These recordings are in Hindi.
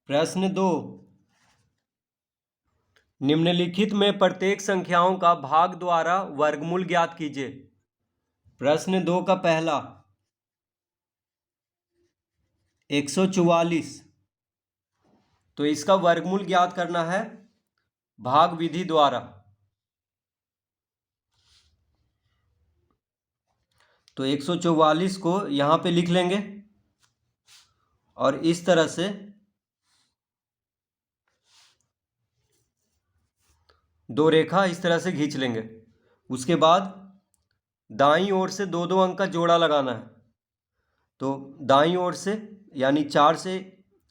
प्रश्न 2। निम्नलिखित में प्रत्येक संख्याओं का भाग द्वारा वर्गमूल ज्ञात कीजिए। प्रश्न 2 का पहला 144, तो इसका वर्गमूल ज्ञात करना है भाग विधि द्वारा। तो 144 को यहाँ पे लिख लेंगे और इस तरह से दो रेखा इस तरह से खींच लेंगे। उसके बाद दाईं ओर से दो दो अंक का जोड़ा लगाना है। तो दाईं ओर से यानी 4 से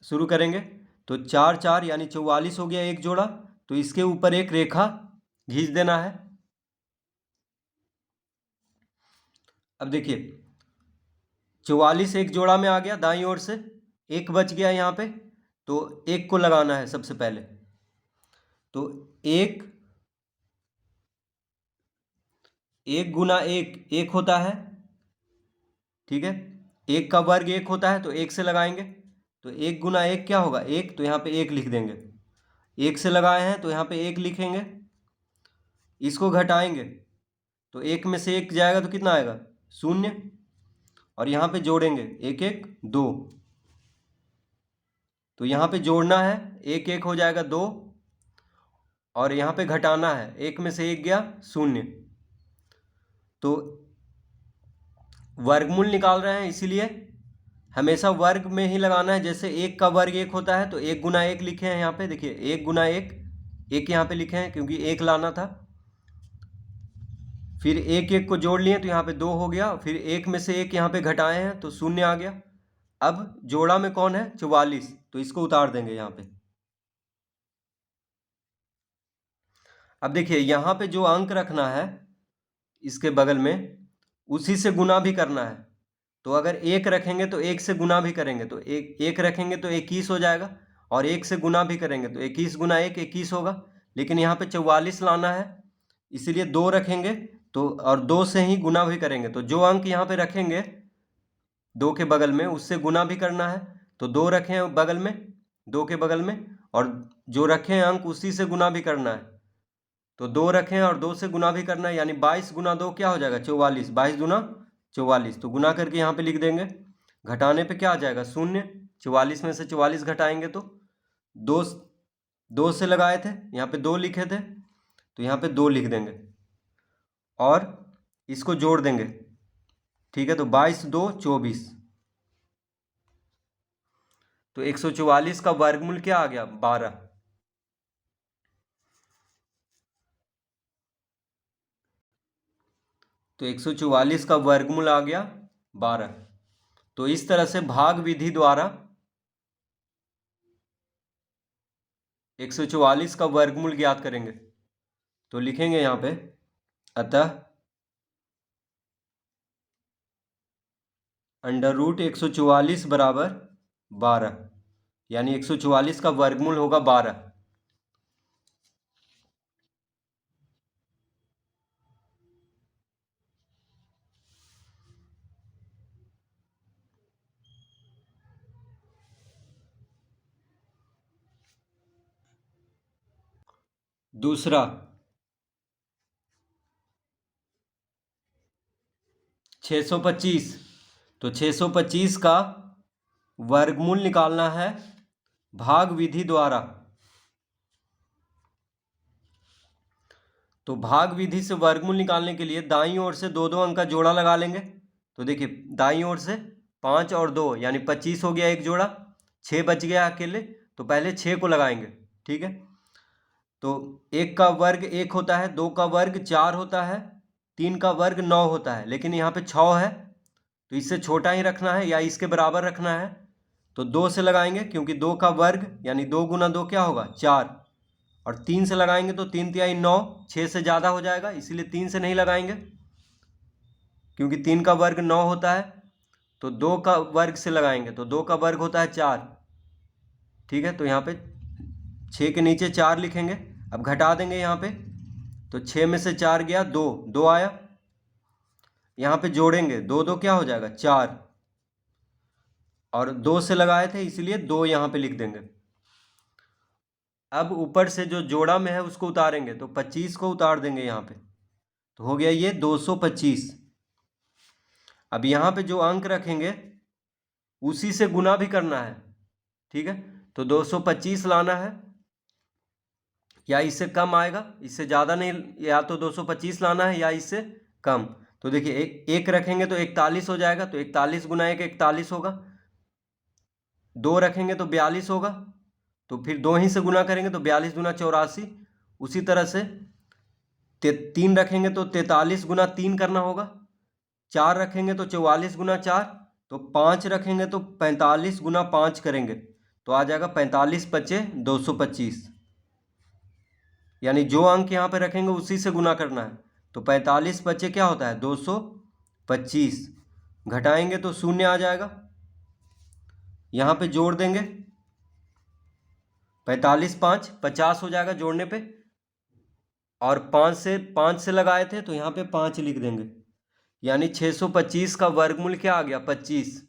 शुरू करेंगे, तो 4 4 यानी 44 हो गया एक जोड़ा। तो इसके ऊपर एक रेखा खींच देना है। अब देखिए 44 एक जोड़ा में आ गया, दाईं ओर से एक बच गया यहाँ पे, तो एक को लगाना है सबसे पहले। तो एक गुना एक होता है, ठीक है। एक का वर्ग एक होता है, तो एक से लगाएंगे। तो एक गुना एक क्या होगा, एक, तो यहाँ पे एक लिख देंगे। एक से लगाए हैं तो यहाँ पे एक लिखेंगे। इसको घटाएंगे तो एक में से एक जाएगा तो कितना आएगा, 0। और यहाँ पे जोड़ेंगे एक एक 2, तो यहाँ पे जोड़ना है, एक एक हो जाएगा 2। और यहाँ पे घटाना है, एक में से एक गया 0। तो वर्गमूल निकाल रहे हैं, इसीलिए हमेशा वर्ग में ही लगाना है। जैसे एक का वर्ग एक होता है, तो एक गुना एक लिखे हैं यहाँ पे। देखिए एक गुना एक यहाँ पे लिखे हैं क्योंकि एक लाना था। फिर एक एक को जोड़ लिए तो यहाँ पे 2 हो गया। फिर एक में से एक यहाँ पे घटाए हैं तो 0 आ गया। अब जोड़ा में कौन है, 44, तो इसको उतार देंगे यहाँ पे। अब देखिए यहाँ पे जो अंक रखना है इसके बगल में, उसी से गुना भी करना है। तो अगर एक रखेंगे तो एक से गुना भी करेंगे, तो एक रखेंगे तो 21 हो जाएगा। और एक से गुना भी करेंगे तो 21 गुना 1 21 होगा। लेकिन यहाँ पे 44 लाना है, इसीलिए 2 रखेंगे तो, और 2 से ही गुना भी करेंगे। तो जो अंक यहाँ पे रखेंगे 2 के बगल में, उससे गुना भी करना है। तो 2 रखे हैं बगल में, 2 के बगल में, और जो रखे हैं अंक उसी से गुना भी करना है। तो 2 रखें और 2 से गुना भी करना है, यानी 22 गुना 2 क्या हो जाएगा, 44। 22 गुना 44, तो गुना करके यहाँ पे लिख देंगे। घटाने पे क्या आ जाएगा, 0। 44 में से 44 घटाएंगे तो 2 से लगाए थे, यहाँ पे 2 लिखे थे, तो यहाँ पे 2 लिख देंगे और इसको जोड़ देंगे, ठीक है। तो 22 2 24। तो 144 का वर्गमूल क्या आ गया, 12। तो 144 का वर्गमूल आ गया 12। तो इस तरह से भाग विधि द्वारा 144 का वर्गमूल ज्ञात करेंगे। तो लिखेंगे यहाँ पे, अतः अंडर रूट 144 बराबर 12, यानी 144 का वर्गमूल होगा 12। दूसरा 625, तो 625 का वर्गमूल निकालना है भाग विधि द्वारा। तो भाग विधि से वर्गमूल निकालने के लिए दाईं ओर से दो दो अंक का जोड़ा लगा लेंगे। तो देखिए दाईं ओर से 5 और 2 यानी 25 हो गया एक जोड़ा, 6 बच गया अकेले, तो पहले 6 को लगाएंगे, ठीक है। तो 1 का वर्ग 1 होता है, 2 का वर्ग 4 होता है, 3 का वर्ग 9 होता है, लेकिन यहाँ पे 6 है तो इससे छोटा ही रखना है या इसके बराबर रखना है। तो 2 से लगाएंगे क्योंकि 2 का वर्ग यानी 2 गुना 2 क्या होगा, 4। और 3 से लगाएंगे तो 3 तिहाई 9, 6 से ज़्यादा हो जाएगा, इसीलिए 3 से नहीं लगाएंगे क्योंकि 3 का वर्ग 9 होता है। तो 2 का वर्ग से लगाएंगे, तो 2 का वर्ग होता है 4, ठीक है। तो यहाँ पे 6 के नीचे 4 लिखेंगे। अब घटा देंगे यहाँ पे, तो 6 में से 4 गया 2, 2 आया। यहाँ पे जोड़ेंगे, 2 2 क्या हो जाएगा, 4, और 2 से लगाए थे इसलिए 2 यहाँ पे लिख देंगे। अब ऊपर से जो जोड़ा में है उसको उतारेंगे, तो 25 को उतार देंगे यहाँ पे, तो हो गया ये 225। अब यहाँ पे जो अंक रखेंगे उसी से गुना भी करना है, ठीक है। तो 225 लाना है, या इससे कम आएगा, इससे ज़्यादा नहीं, या तो 225 लाना है या इससे कम। तो देखिए एक रखेंगे तो 41 हो जाएगा, तो 41 गुना 1 41 होगा। 2 रखेंगे तो 42 होगा, तो फिर 2 ही से गुना करेंगे तो 42 गुना 84। उसी तरह से 3 रखेंगे तो 43 गुना 3 करना होगा। 4 रखेंगे तो 44 गुना 4, तो 5 रखेंगे तो 45 गुना 5 करेंगे, तो आ जाएगा 45 पचे 225। यानी जो अंक यहाँ पे रखेंगे उसी से गुना करना है। तो 45 पचे क्या होता है 225, घटाएंगे तो शून्य आ जाएगा, यहाँ पे जोड़ देंगे 45 5 50 हो जाएगा जोड़ने पे, और 5 से लगाए थे तो यहाँ पे 5 लिख देंगे, यानी 625 का वर्गमूल क्या आ गया 25।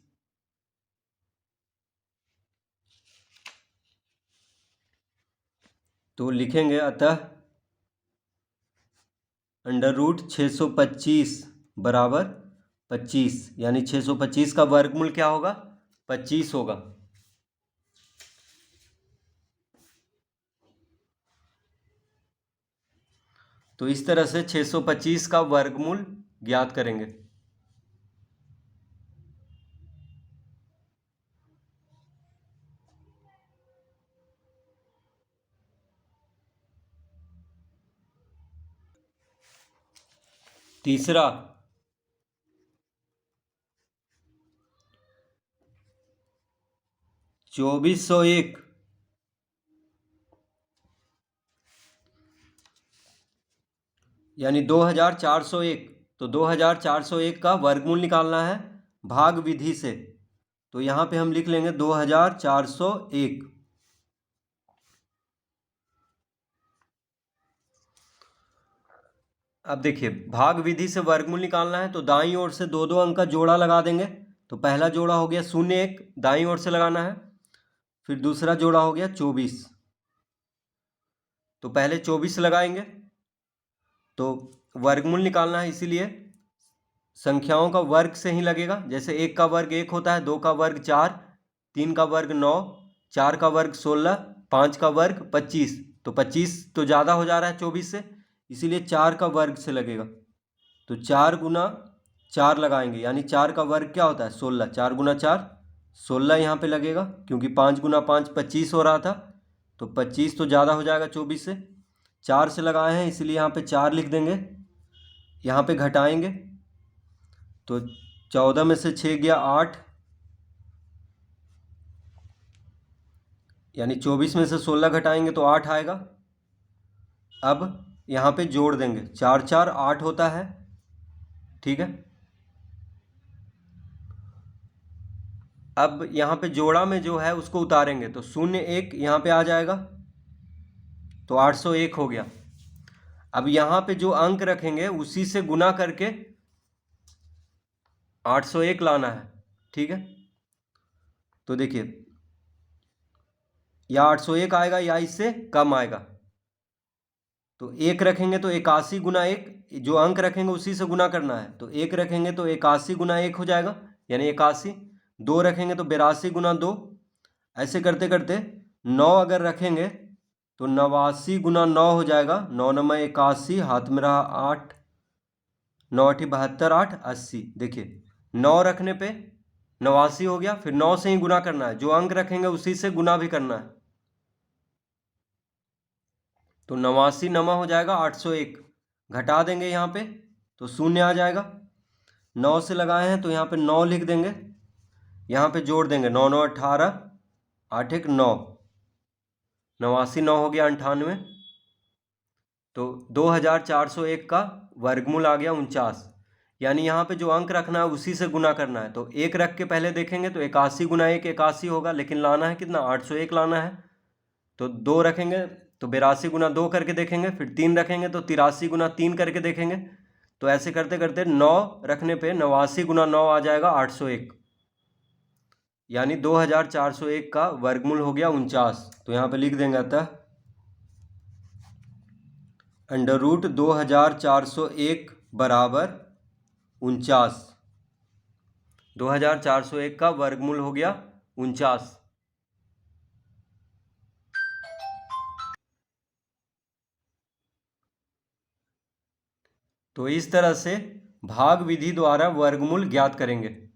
तो लिखेंगे अतः अंडर रूट 625 बराबर 25, यानी 625 का वर्गमूल क्या होगा 25 होगा। तो इस तरह से 625 का वर्गमूल ज्ञात करेंगे। तीसरा, चौबीस सौ एक यानी 2401, तो 2401 का वर्गमूल निकालना है भाग विधि से। तो यहाँ पे हम लिख लेंगे 2401। अब देखिए भाग विधि से वर्गमूल निकालना है, तो दाईं ओर से दो दो अंक का जोड़ा लगा देंगे। तो पहला जोड़ा हो गया 01, दाईं ओर से लगाना है। फिर दूसरा जोड़ा हो गया 24, तो पहले 24 लगाएंगे। तो वर्गमूल निकालना है, इसीलिए संख्याओं का वर्ग से ही लगेगा। जैसे 1 का वर्ग 1 होता है, 2 का वर्ग 4, 3 का वर्ग 9, 4 का वर्ग 16, 5 का वर्ग 25। तो 25 तो ज़्यादा हो जा रहा है 24 से, इसीलिए 4 का वर्ग से लगेगा। तो 4 गुना 4 लगाएंगे, यानी 4 का वर्ग क्या होता है 16, 4 गुना 4 16 यहाँ पे लगेगा, क्योंकि 5 गुना 5 25 हो रहा था। तो 25 तो ज़्यादा हो जाएगा 24 से, 4 से लगाए हैं इसलिए यहाँ पे 4 लिख देंगे। यहाँ पे घटाएंगे तो 14 में से 6 गया 8, यानी 24 में से 16 घटाएंगे तो 8 आएगा। अब यहाँ पे जोड़ देंगे, 4 4 8 होता है, ठीक है। अब यहाँ पे जोड़ा में जो है उसको उतारेंगे, तो 0 1 यहाँ पे आ जाएगा, तो 801 हो गया। अब यहाँ पे जो अंक रखेंगे उसी से गुना करके 801 लाना है, ठीक है। तो देखिए या 801 आएगा या इससे कम आएगा। तो 1 रखेंगे तो 81 गुना 1, जो अंक रखेंगे उसी से गुना करना है। तो 1 रखेंगे तो 81 गुना 1 हो जाएगा, यानी 81। 2 रखेंगे तो 82 गुना 2, ऐसे करते करते 9 अगर रखेंगे तो 89 गुना 9 हो जाएगा। 9 9 81, हाथ में रहा 8, 9 8 72, 8 80। देखिए 9 रखने पे 89 हो गया, फिर 9 से ही गुना करना है, जो अंक रखेंगे उसी से गुना भी करना है। तो 89 नमा हो जाएगा 801, घटा देंगे यहाँ पे तो 0 आ जाएगा। 9 से लगाए हैं तो यहाँ पे 9 लिख देंगे, यहाँ पे जोड़ देंगे 9 9 18, 8 1 9, 89 9 हो गया 98। तो 2401 का वर्गमूल आ गया 49, यानी यहाँ पे जो अंक रखना है उसी से गुना करना है। तो 1 रख के पहले देखेंगे तो 81 गुना 1 81 होगा, लेकिन लाना है कितना 801 लाना है। तो 2 रखेंगे तो 82 गुना 2 करके देखेंगे, फिर 3 रखेंगे तो 83 गुना 3 करके देखेंगे। तो ऐसे करते करते 9 रखने पे 89 गुना 9 आ जाएगा 801, यानी 2401 का वर्गमूल हो गया 49। तो यहाँ पे लिख देंगे अतः अंडर रूट 2401 बराबर 49। 2401 का वर्गमूल हो गया 49। तो इस तरह से भाग विधि द्वारा वर्गमूल ज्ञात करेंगे।